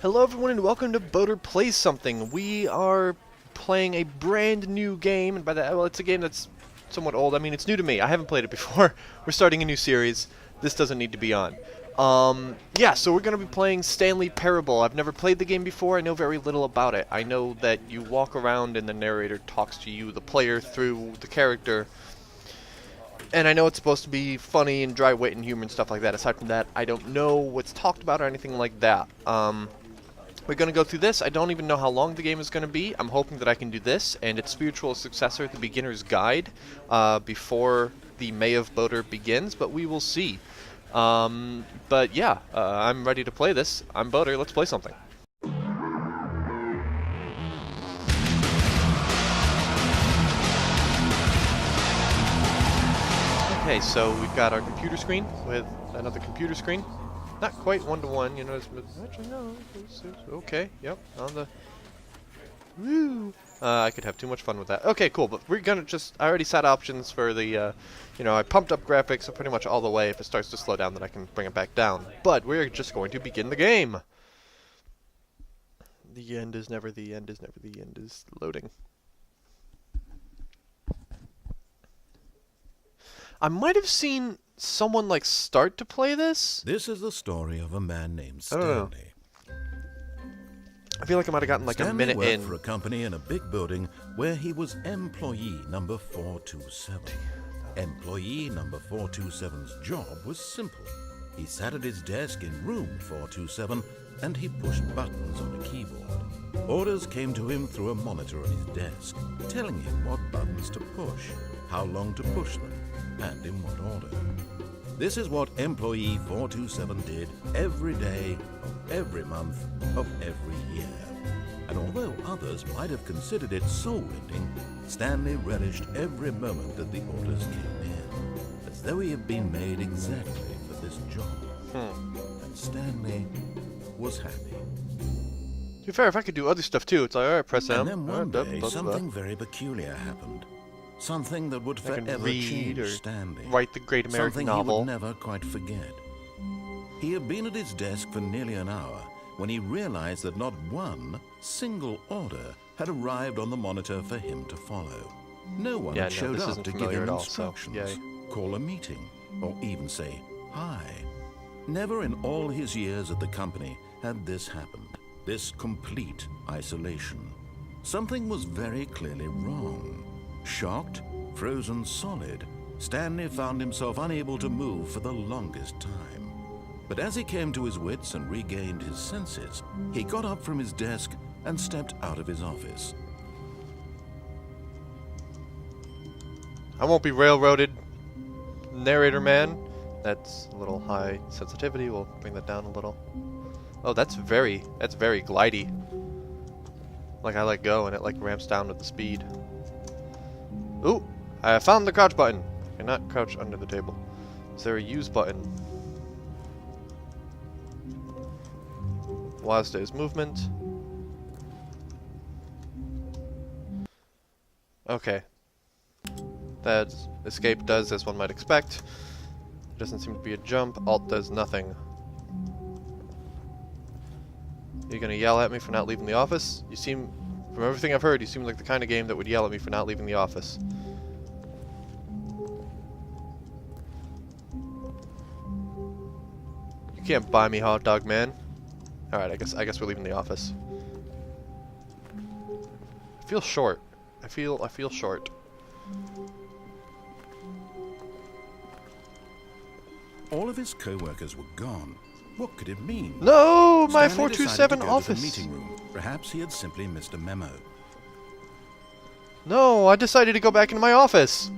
Hello everyone and welcome to Boater Plays Something. We are playing a brand new game, and by that, well, it's a game that's somewhat old. I mean, it's new to me. I haven't played it before. We're starting a new series. This doesn't need to be on. Yeah, so we're going to be playing Stanley Parable. I've never played the game before. I know very little about it. I know that you walk around and the narrator talks to you, the player, through the character. And I know it's supposed to be funny and dry wit and humor and stuff like that. Aside from that, I don't know what's talked about or anything like that. We're going to go through this. I don't even know how long the game is going to be. I'm hoping that I can do this and its spiritual successor, the Beginner's Guide, before the May of Boater begins, but we will see. But yeah, I'm ready to play this. I'm Boater. Let's play something. Okay, so we've got our computer screen with another computer screen. Not quite one-to-one, you know, actually no, it's okay, yep, on the, woo! I could have too much fun with that. Okay, cool, but we're gonna just, I already set options for the, you know, I pumped up graphics so pretty much all the way. If it starts to slow down, then I can bring it back down. But we're just going to begin the game. The end is never the end is never the end is loading. I might have seen someone like start to play this. This is the story of a man named Stanley. I feel like I might have gotten like Stanley a minute worked in. for a company in a big building where he was employee number 427. Employee number 427's job was simple. He sat at his desk in room 427 and he pushed buttons on a keyboard. Orders came to him through a monitor on his desk, telling him what buttons to push, how long to push them, and in what order. This is what employee 427 did every day of every month of every year. And although others might have considered it soul-lending, Stanley relished every moment that the orders came in, as though he had been made exactly for this job. And Stanley was happy. To be fair, if I could do other stuff too, it's like, alright, press M. And then one day, something very peculiar happened. Something that would forever change Stanley. Write the great American novel. Something he would never quite forget. He had been at his desk for nearly an hour when he realized that not one single order had arrived on the monitor for him to follow. No one had showed up to give him instructions, call a meeting, or even say hi. Never in all his years at the company had this happened. This complete isolation. Something was very clearly wrong. Shocked, frozen solid, Stanley found himself unable to move for the longest time. But as he came to his wits and regained his senses, he got up from his desk and stepped out of his office. I won't be railroaded, narrator man. That's a little high sensitivity. We'll bring that down a little. Oh, that's very glidey. Like I let go and it like ramps down with the speed. Ooh, I found the crouch button. I cannot crouch under the table. Is there a use button? WASD is movement. Okay. That escape does as one might expect. There doesn't seem to be a jump. Alt does nothing. You're gonna yell at me for not leaving the office? You seem, from everything I've heard, you seem like the kind of game that would yell at me for not leaving the office. You can't buy me hot dog, man. Alright, I guess we're leaving the office. I feel short. I feel short. All of his co-workers were gone. What could it mean? No, my Stanley 427 decided to go office. to the meeting room. Perhaps he had simply missed a memo. No, I decided to go back into my office.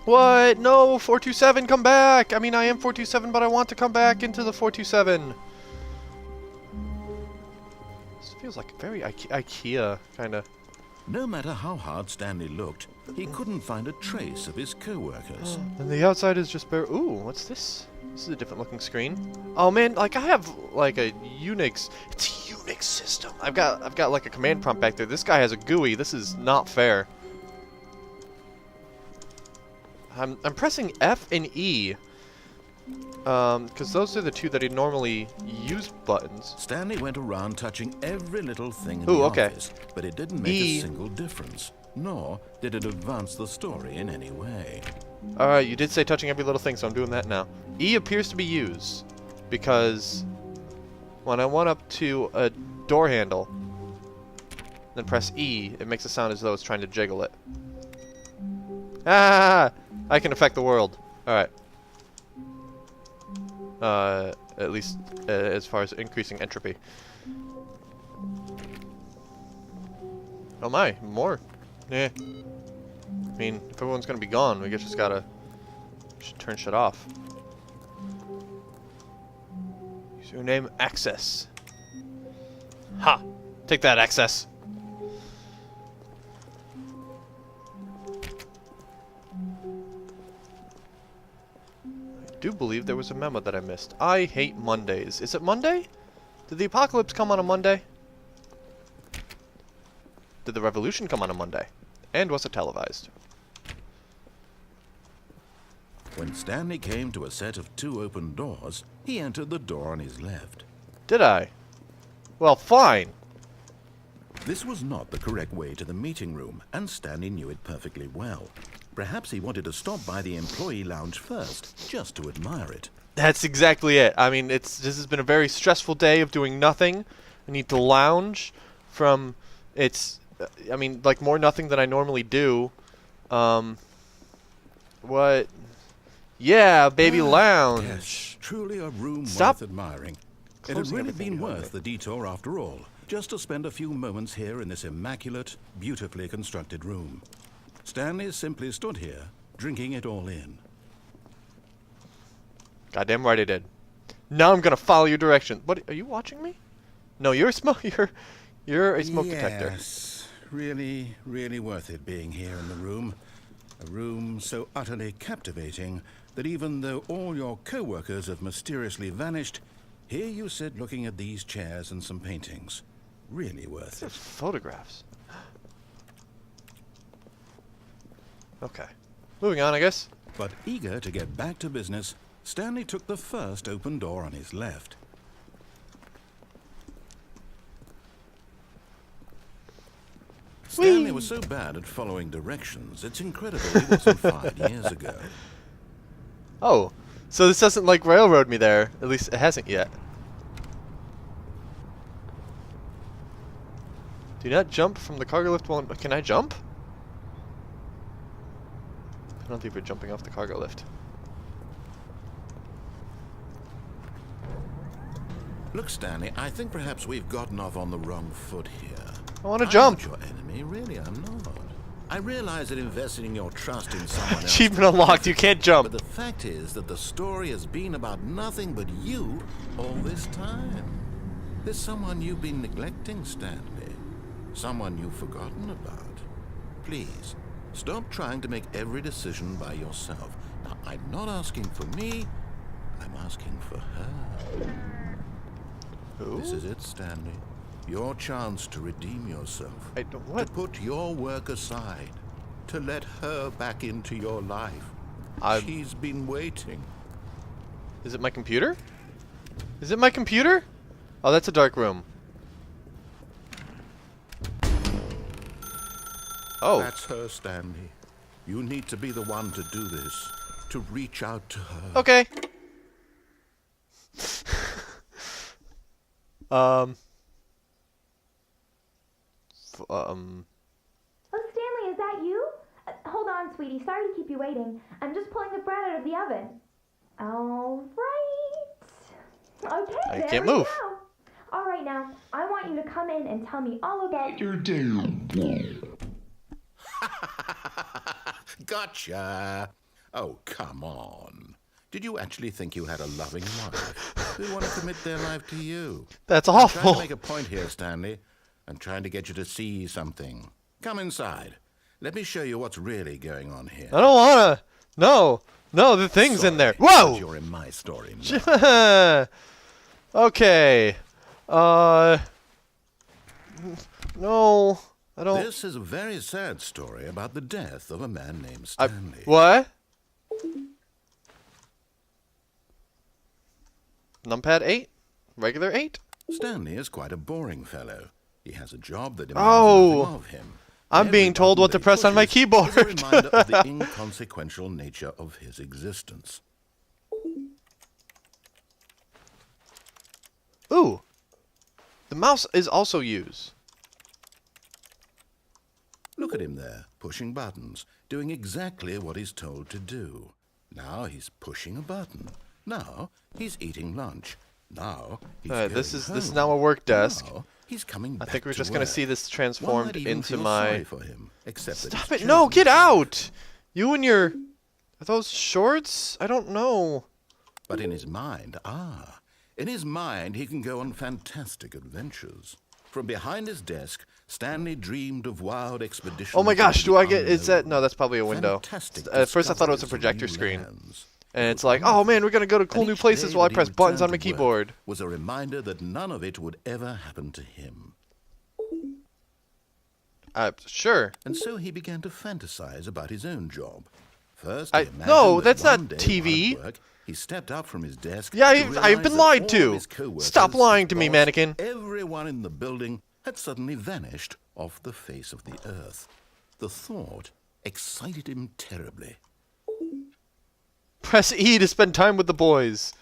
What? No, 427, come back. I mean, I am 427, but I want to come back into the 427. This feels like very IKEA kind of. No matter how hard Stanley looked, he couldn't find a trace of his co-workers. And the outside is just bare. Ooh, what's this? This is a different looking screen. Oh man, like I have like a Unix. It's a Unix system. I've got like a command prompt back there. This guy has a GUI. This is not fair. I'm pressing F and E. Because those are the two that he normally use buttons. Stanley went around touching every little thing in Ooh, the okay. office, but it didn't make E. a single difference, nor did it advance the story in any way. Alright, you did say touching every little thing, so I'm doing that now. E appears to be used, because when I went up to a door handle, then press E, it makes a sound as though it's trying to jiggle it. Ah! I can affect the world. Alright. At least as far as increasing entropy. Oh my, more. Yeah. I mean, if everyone's gonna be gone, we just gotta turn shit off. Username access. Ha! Take that, access. I do believe there was a memo that I missed. I hate Mondays. Is it Monday? Did the apocalypse come on a Monday? Did the revolution come on a Monday? And was it televised? When Stanley came to a set of 2 open doors, he entered the door on his left. Did I? Well, fine. This was not the correct way to the meeting room, and Stanley knew it perfectly well. Perhaps he wanted to stop by the employee lounge first, just to admire it. That's exactly it. I mean, this has been a very stressful day of doing nothing. I need to lounge from I mean, like more nothing than I normally do. What? Yeah, baby lounge. Yes, truly a room Stop worth admiring. It had closing really everything been behind worth me. the detour after all, just to spend a few moments here in this immaculate, beautifully constructed room. Stanley simply stood here, drinking it all in. Goddamn right I did. Now I'm gonna follow your direction. What? Are you watching me? No, you're a smoke. You're a smoke detector. Yes, really, really worth it being here in the room. A room so utterly captivating that even though all your co-workers have mysteriously vanished, here you sit looking at these chairs and some paintings. Really worth There's it. photographs. Okay. Moving on, I guess. But eager to get back to business, Stanley took the first open door on his left. Stanley was so bad at following directions, it's incredible he wasn't fired years ago. Oh, so this doesn't like railroad me there. At least it hasn't yet. Do not jump from the cargo lift while... Can I jump? Penalty for jumping off the cargo lift. Look, Stanley, I think perhaps we've gotten off on the wrong foot here. I want to I'm jump. not your enemy, really, I'm not. I realize that investing your trust in someone else... Achievement unlocked. You can't But jump. the fact is that the story has been about nothing but you all this time. There's someone you've been neglecting, Stanley. Someone you've forgotten about. Please, stop trying to make every decision by yourself. Now, I'm not asking for me, I'm asking for her. Who? This is it, Stanley. Your chance to redeem yourself. I don't... What? To put your work aside. To let her back into your life. She's been waiting. Is it my computer? Is it my computer? Oh, that's a dark room. Oh. That's her, Stanley. You need to be the one to do this. To reach out to her. Okay. Oh, Stanley, is that you? Hold on, sweetie. Sorry to keep you waiting. I'm just pulling the bread out of the oven. All right. Okay, I there can't we move. go. All right, now, I want you to come in and tell me all about your Gotcha. Oh, come on. Did you actually think you had a loving wife who want to commit their life to you? That's I'm trying awful. to make a point here, Stanley. I'm trying to get you to see something. Come inside. Let me show you what's really going on here. I don't wanna. No. No, the thing's in there. Sorry, but Whoa! You're in my story now. Okay. No. I don't... This is a very sad story about the death of a man named Stanley. What? Numpad 8? Regular 8? Stanley is quite a boring fellow. He has a job that demands Oh! nothing of him. I'm Every being told button what to that he press on my pushes keyboard. is a reminder of the inconsequential nature of his existence. Ooh! The mouse is also used. Look at him there, pushing buttons, doing exactly what he's told to do. Now he's pushing a button. Now he's eating lunch. Now he's This going is home. now a work desk. Now he's coming I back think we're to just gonna work. see this One transformed might even into feel my... sorry for him, except that Stop he's it! No, chosen get to- out! You and your... Are those shorts? I don't know. But in his mind, in his mind he can go on fantastic adventures. From behind his desk, Stanley dreamed of wild expeditions. Oh my gosh, into do the I get... Is that... unknown. No, that's probably a window. Fantastic At first I thought it was a discoveries of projector new screen. lands. And It it's was like, oh wonderful. man, we're gonna go to cool And new each places day while I that he press buttons on returned my to work keyboard. was a reminder that none of it would ever happen to him. Sure. And so he began to fantasize about his own job. First, I- he imagined no, that that's one not day TV. while at work, he stepped up from his desk. Yeah, to I've realize been that lied all to. of his coworkers, Stop lying his to me, boss, mannequin. Everyone in the building had suddenly vanished off the face of the earth. The thought excited him terribly. Press E to spend time with the boys.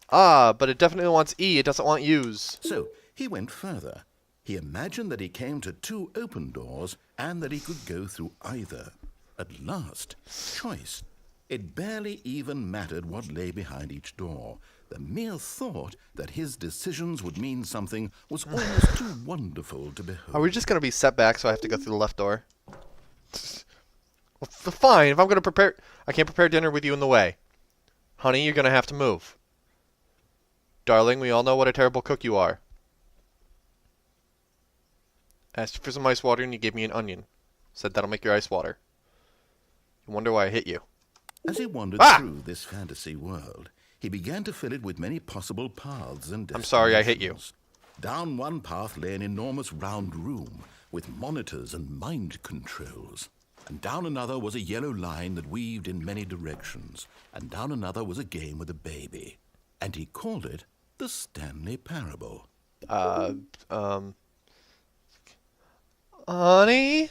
Ah, but it definitely wants E. It doesn't want U's. So he went further. He imagined that he came to 2 open doors and that he could go through either. At last, choice. It barely even mattered what lay behind each door. The mere thought that his decisions would mean something was almost too wonderful to behold. Are we just gonna be set back so I have to go through the left door? Well, fine. If I'm gonna prepare... I can't prepare dinner with you in the way. Honey, you're gonna have to move. Darling, we all know what a terrible cook you are. Asked you for some ice water and you gave me an onion. Said that'll make your ice water. You wonder why I hit you. As he wandered Ah! through this fantasy world, he began to fill it with many possible paths and I'm sorry I hit you. destinations. Down one path lay an enormous round room with monitors and mind controls. And down another was a yellow line that weaved in many directions. And down another was a game with a baby. And he called it the Stanley Parable. Honey?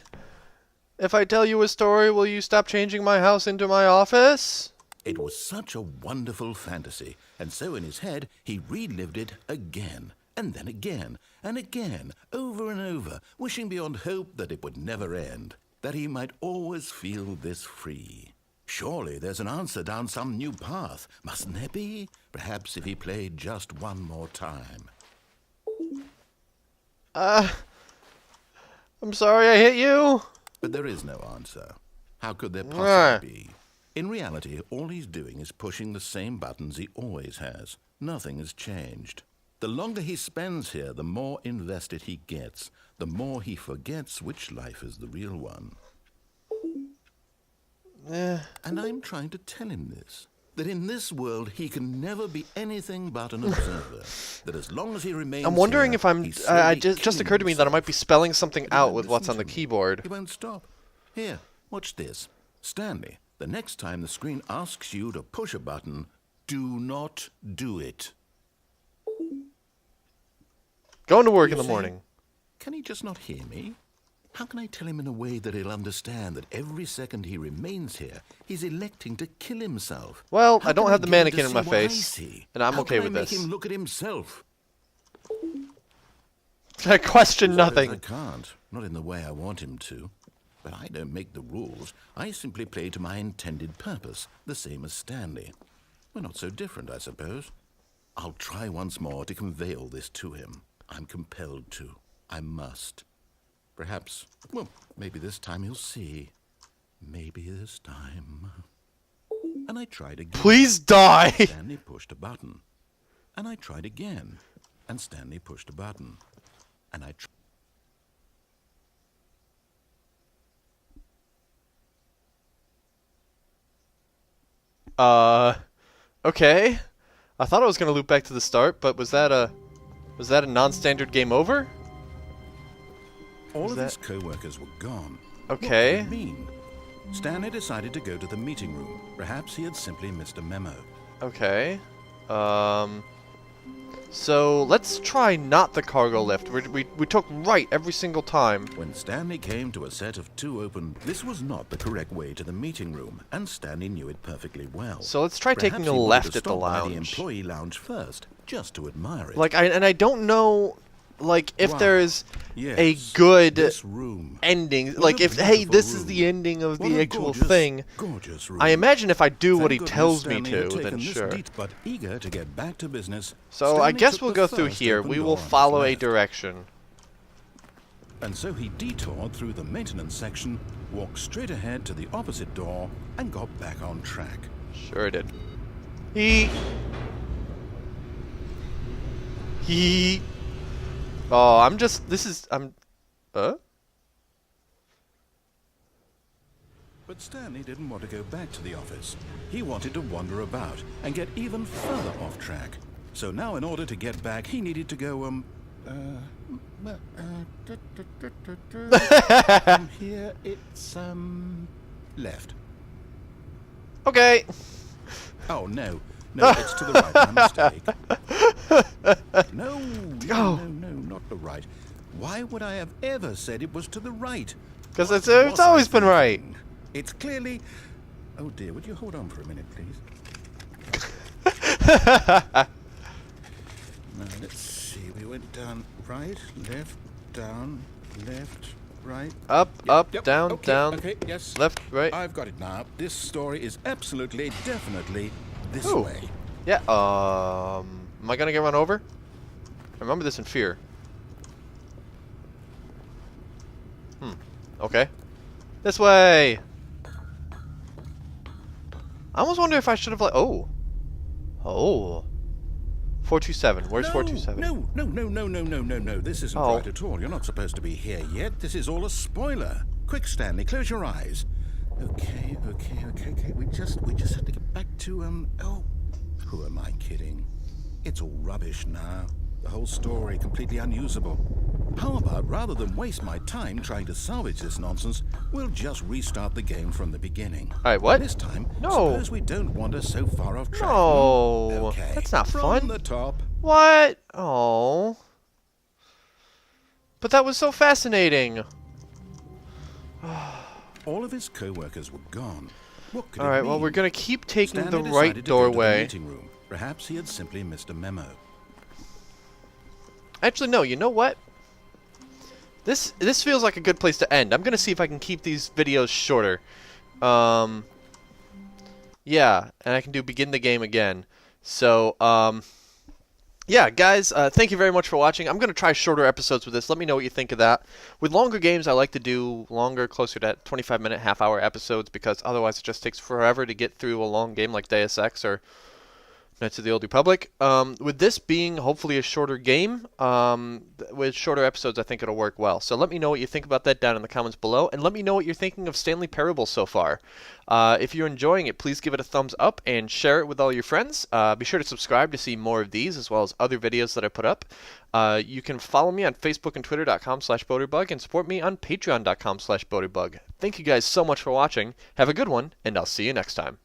If I tell you a story, will you stop changing my house into my office? It was such a wonderful fantasy, and so in his head he relived it again, and then again, and again, over and over, wishing beyond hope that it would never end, that he might always feel this free. Surely there's an answer down some new path, mustn't there be? Perhaps if he played just one more time. I'm sorry I hit you. But there is no answer. How could there Ah. possibly be? In reality, all he's doing is pushing the same buttons he always has. Nothing has changed. The longer he spends here, the more invested he gets, the more he forgets which life is the real one. And I'm trying to tell him this, that in this world he can never be anything but an observer, that as long as he remains I'm wondering here, if I'm... he's it slowly just killing occurred to me that I might be himself. spelling something But he out won't with what's listen on the to me. keyboard. He won't stop. Here, watch this. Stanley, the next time the screen asks you to push a button, do not do it. Going to work in You the see? morning. Can he just not hear me? How can I tell him in a way that he'll understand that every second he remains here, he's electing to kill himself? Well, How I don't can have the get him to mannequin in see my what I face, see? and I'm How okay can with I make this. him look at himself? I question Suppose I nothing. can't, not in the way I want him to. But I don't make the rules. I simply play to my intended purpose, the same as Stanley. We're not so different, I suppose. I'll try once more to convey all this to him. I'm compelled to. I must. Perhaps, well, maybe this time he'll see. Maybe this time. And I tried again. Please die! Stanley pushed a button. And I tried again. And Stanley pushed a button. And I Okay. I thought I was gonna loop back to the start, but was that a non-standard game over? All Is of that- his co-workers were gone. Okay. What could it mean? Stanley decided to go to the meeting room. Perhaps he had simply missed a memo. Okay. So let's try not the cargo lift. We took right every single time. When Stanley came to a set of 2 open, this was not the correct way to the meeting room, and Stanley knew it perfectly well. So let's try Perhaps taking he a wanted left to at the stop by lounge. the employee lounge first, just to admire it. Like, I don't know, like, if Wow. there's Yes, a good this room. ending. What Like, a if, hey, beautiful this is room. the ending of What the a actual gorgeous, thing. gorgeous room. I imagine if I do what he Thank tells goodness me Stanley had to, taken then this sure. deed, but eager to get back to business, So I Stanley guess took we'll the go through first here. open We door will on his follow a left. direction. And so he detoured through the maintenance section, walked straight ahead to the opposite door, and got back on track. Sure did. He. Oh, I'm just. This is. I'm. But Stanley didn't want to go back to the office. He wanted to wander about and get even further off track. So now in order to get back, he needed to go, from here it's, left. Okay. Oh, no. No, it's to the right. My mistake. No, Oh. no, not the right. Why would I have ever said it was to the right? Because What it's was always I been right. thinking? It's clearly... Oh, dear. Would you hold on for a minute, please? Now, let's see. We went down, right, left, down, left, right. Up, up, Yep, down, okay, down. Okay, yes. Left, right. I've got it now. This story is absolutely, definitely this Ooh. way. Yeah. Am I gonna get run over? I remember this in Fear. Okay. This way. I almost wonder if I should have like. Oh. 427. Where's 427? No. This isn't Oh. right at all. You're not supposed to be here yet. This is all a spoiler. Quick, Stanley, close your eyes. Okay. We just have to get back to, oh. Who am I kidding? It's all rubbish now. The whole story completely unusable. How about, rather than waste my time trying to salvage this nonsense, we'll just restart the game from the beginning. Alright, what? This time, No. suppose we don't wander so far off track. No. Okay. That's not from fun. the top. What? Oh. But that was so fascinating. All of his co-workers were gone. What could it Alright, well, mean? we're gonna keep taking Stanley the right decided to go to the doorway. meeting room. Perhaps he had simply missed a memo. Actually, no, you know what? This feels like a good place to end. I'm gonna see if I can keep these videos shorter. Yeah, and I can do begin the game again. So, yeah, guys, thank you very much for watching. I'm gonna try shorter episodes with this. Let me know what you think of that. With longer games, I like to do longer, closer to 25-minute, half-hour episodes because otherwise it just takes forever to get through a long game like Deus Ex or Knights of the Old Republic. With this being hopefully a shorter game, with shorter episodes, I think it'll work well. So let me know what you think about that down in the comments below, and let me know what you're thinking of Stanley Parable so far. If you're enjoying it, please give it a thumbs up and share it with all your friends. Be sure to subscribe to see more of these, as well as other videos that I put up. You can follow me on Facebook and Twitter.com/BoaterBug, and support me on Patreon.com/BoaterBug. Thank you guys so much for watching. Have a good one, and I'll see you next time.